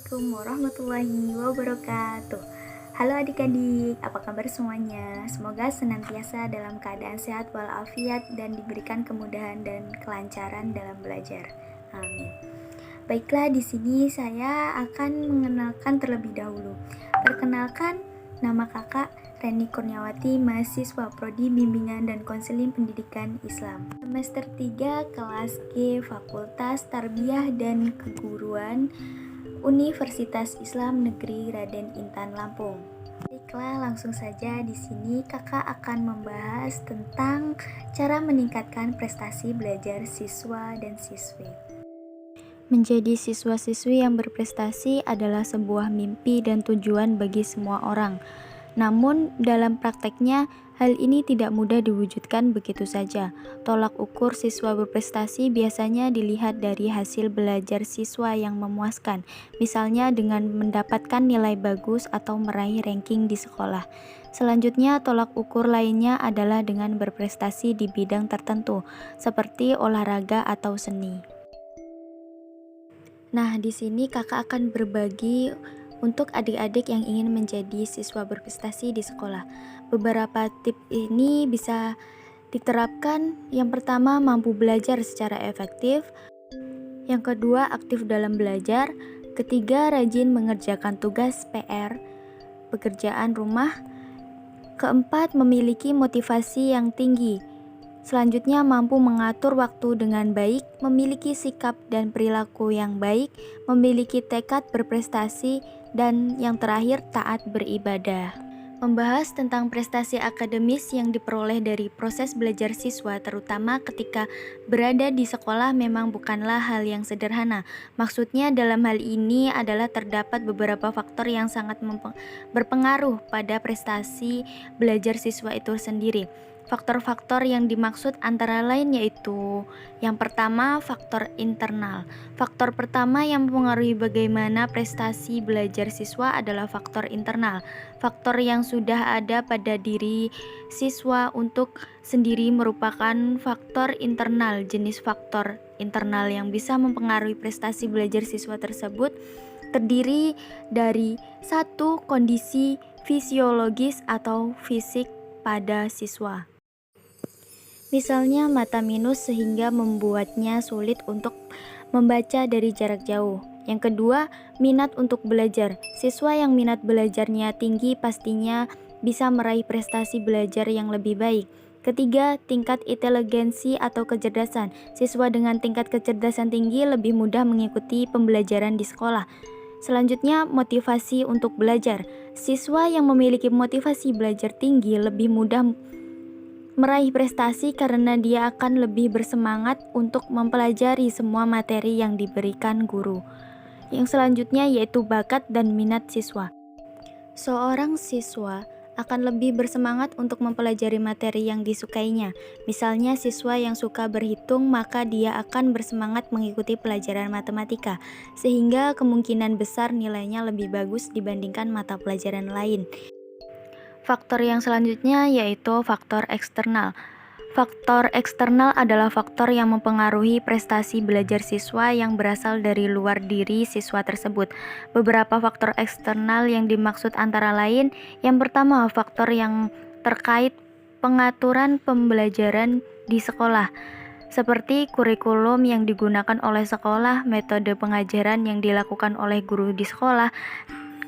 Assalamualaikum warahmatullahi wabarakatuh. Halo adik-adik, apa kabar semuanya? Semoga senantiasa dalam keadaan sehat walafiat dan diberikan kemudahan dan kelancaran dalam belajar. Amin. Baiklah, di sini saya akan mengenalkan terlebih dahulu. Perkenalkan, nama kakak Reni Kurniawati, mahasiswa Prodi Bimbingan dan Konseling Pendidikan Islam. Semester 3 kelas G, Fakultas Tarbiyah dan Keguruan, Universitas Islam Negeri Raden Intan Lampung. Baiklah, langsung saja di sini kakak akan membahas tentang cara meningkatkan prestasi belajar siswa dan siswi. Menjadi siswa-siswi yang berprestasi adalah sebuah mimpi dan tujuan bagi semua orang. Namun, dalam prakteknya, hal ini tidak mudah diwujudkan begitu saja. Tolak ukur siswa berprestasi biasanya dilihat dari hasil belajar siswa yang memuaskan, misalnya dengan mendapatkan nilai bagus atau meraih ranking di sekolah. Selanjutnya, tolak ukur lainnya adalah dengan berprestasi di bidang tertentu, seperti olahraga atau seni. Nah, di sini kakak akan berbagi untuk adik-adik yang ingin menjadi siswa berprestasi di sekolah. Beberapa tips ini bisa diterapkan. Yang pertama, mampu belajar secara efektif. Yang kedua, aktif dalam belajar. Ketiga, rajin mengerjakan tugas PR, pekerjaan rumah. Keempat, memiliki motivasi yang tinggi. Selanjutnya, mampu mengatur waktu dengan baik, memiliki sikap dan perilaku yang baik, memiliki tekad berprestasi, dan yang terakhir, taat beribadah. Membahas tentang prestasi akademis yang diperoleh dari proses belajar siswa, terutama ketika berada di sekolah, memang bukanlah hal yang sederhana. Maksudnya dalam hal ini adalah terdapat beberapa faktor yang sangat berpengaruh pada prestasi belajar siswa itu sendiri. Faktor-faktor yang dimaksud antara lain yaitu yang pertama, faktor internal. Faktor pertama yang mempengaruhi bagaimana prestasi belajar siswa adalah faktor internal. Faktor yang sudah ada pada diri siswa untuk sendiri merupakan faktor internal. Jenis faktor internal yang bisa mempengaruhi prestasi belajar siswa tersebut terdiri dari satu, kondisi fisiologis atau fisik pada siswa. Misalnya mata minus sehingga membuatnya sulit untuk membaca dari jarak jauh. Yang kedua, minat untuk belajar. Siswa yang minat belajarnya tinggi pastinya bisa meraih prestasi belajar yang lebih baik. Ketiga, tingkat inteligensi atau kecerdasan. Siswa dengan tingkat kecerdasan tinggi lebih mudah mengikuti pembelajaran di sekolah. Selanjutnya, motivasi untuk belajar. Siswa yang memiliki motivasi belajar tinggi lebih mudah meraih prestasi karena dia akan lebih bersemangat untuk mempelajari semua materi yang diberikan guru. Yang selanjutnya yaitu bakat dan minat siswa. Seorang siswa akan lebih bersemangat untuk mempelajari materi yang disukainya. Misalnya siswa yang suka berhitung, maka dia akan bersemangat mengikuti pelajaran matematika, sehingga kemungkinan besar nilainya lebih bagus dibandingkan mata pelajaran lain. Faktor yang selanjutnya yaitu faktor eksternal. Faktor eksternal adalah faktor yang mempengaruhi prestasi belajar siswa yang berasal dari luar diri siswa tersebut. Beberapa faktor eksternal yang dimaksud antara lain, yang pertama, faktor yang terkait pengaturan pembelajaran di sekolah, seperti kurikulum yang digunakan oleh sekolah, metode pengajaran yang dilakukan oleh guru di sekolah,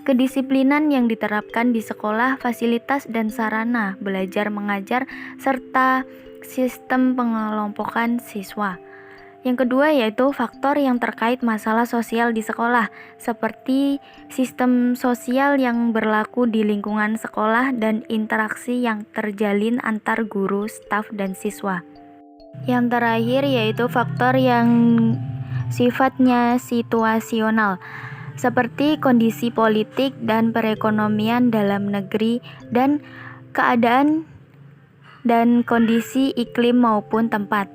kedisiplinan yang diterapkan di sekolah, fasilitas dan sarana belajar mengajar, serta sistem pengelompokan siswa. Yang kedua yaitu faktor yang terkait masalah sosial di sekolah, seperti sistem sosial yang berlaku di lingkungan sekolah dan interaksi yang terjalin antar guru, staf, dan siswa. Yang terakhir yaitu faktor yang sifatnya situasional, seperti kondisi politik dan perekonomian dalam negeri dan keadaan dan kondisi iklim maupun tempat.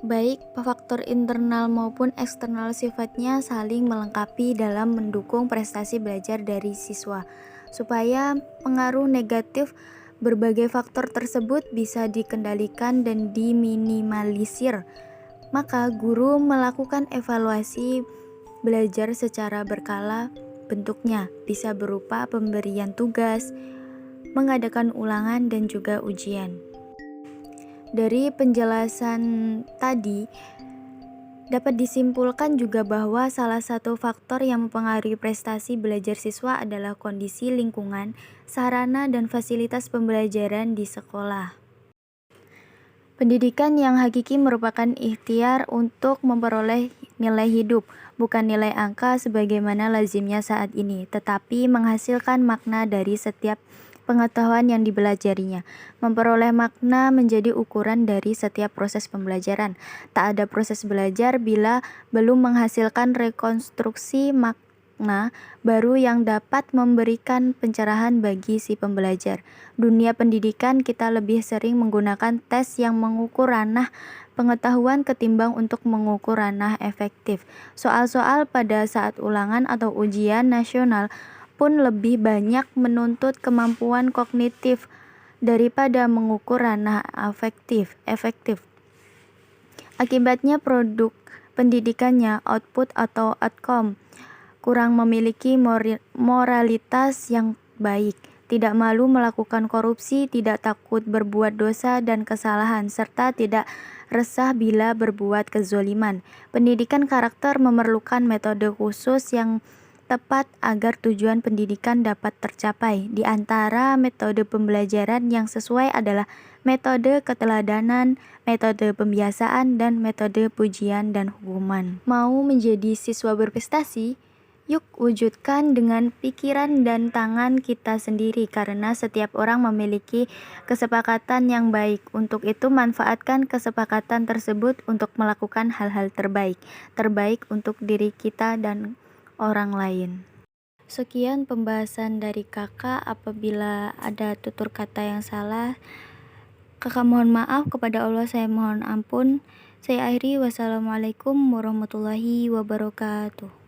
Baik faktor internal maupun eksternal sifatnya saling melengkapi dalam mendukung prestasi belajar dari siswa. Supaya pengaruh negatif berbagai faktor tersebut bisa dikendalikan dan diminimalisir, maka guru melakukan evaluasi belajar secara berkala bentuknya, bisa berupa pemberian tugas, mengadakan ulangan, dan juga ujian. Dari penjelasan tadi, dapat disimpulkan juga bahwa salah satu faktor yang mempengaruhi prestasi belajar siswa adalah kondisi lingkungan, sarana, dan fasilitas pembelajaran di sekolah. Pendidikan yang hakiki merupakan ikhtiar untuk memperoleh nilai hidup, bukan nilai angka sebagaimana lazimnya saat ini, tetapi menghasilkan makna dari setiap pengetahuan yang dibelajarinya. Memperoleh makna menjadi ukuran dari setiap proses pembelajaran. Tak ada proses belajar bila belum menghasilkan rekonstruksi makna baru yang dapat memberikan pencerahan bagi si pembelajar. Dunia pendidikan kita lebih sering menggunakan tes yang mengukur ranah pengetahuan ketimbang untuk mengukur ranah efektif. Soal-soal pada saat ulangan atau ujian nasional pun lebih banyak menuntut kemampuan kognitif daripada mengukur ranah efektif. Akibatnya produk pendidikannya, output atau outcome, kurang memiliki moralitas yang baik, tidak malu melakukan korupsi, tidak takut berbuat dosa dan kesalahan, serta tidak resah bila berbuat kezoliman. Pendidikan karakter memerlukan metode khusus yang tepat agar tujuan pendidikan dapat tercapai. Di antara metode pembelajaran yang sesuai adalah metode keteladanan, metode pembiasaan, dan metode pujian dan hukuman. Mau menjadi siswa berprestasi? Yuk wujudkan dengan pikiran dan tangan kita sendiri, karena setiap orang memiliki kesepakatan yang baik. Untuk itu manfaatkan kesepakatan tersebut untuk melakukan hal-hal terbaik untuk diri kita dan orang lain. Sekian pembahasan dari kakak. Apabila ada tutur kata yang salah, kakak mohon maaf, kepada Allah saya mohon ampun. Saya akhiri, wassalamualaikum warahmatullahi wabarakatuh.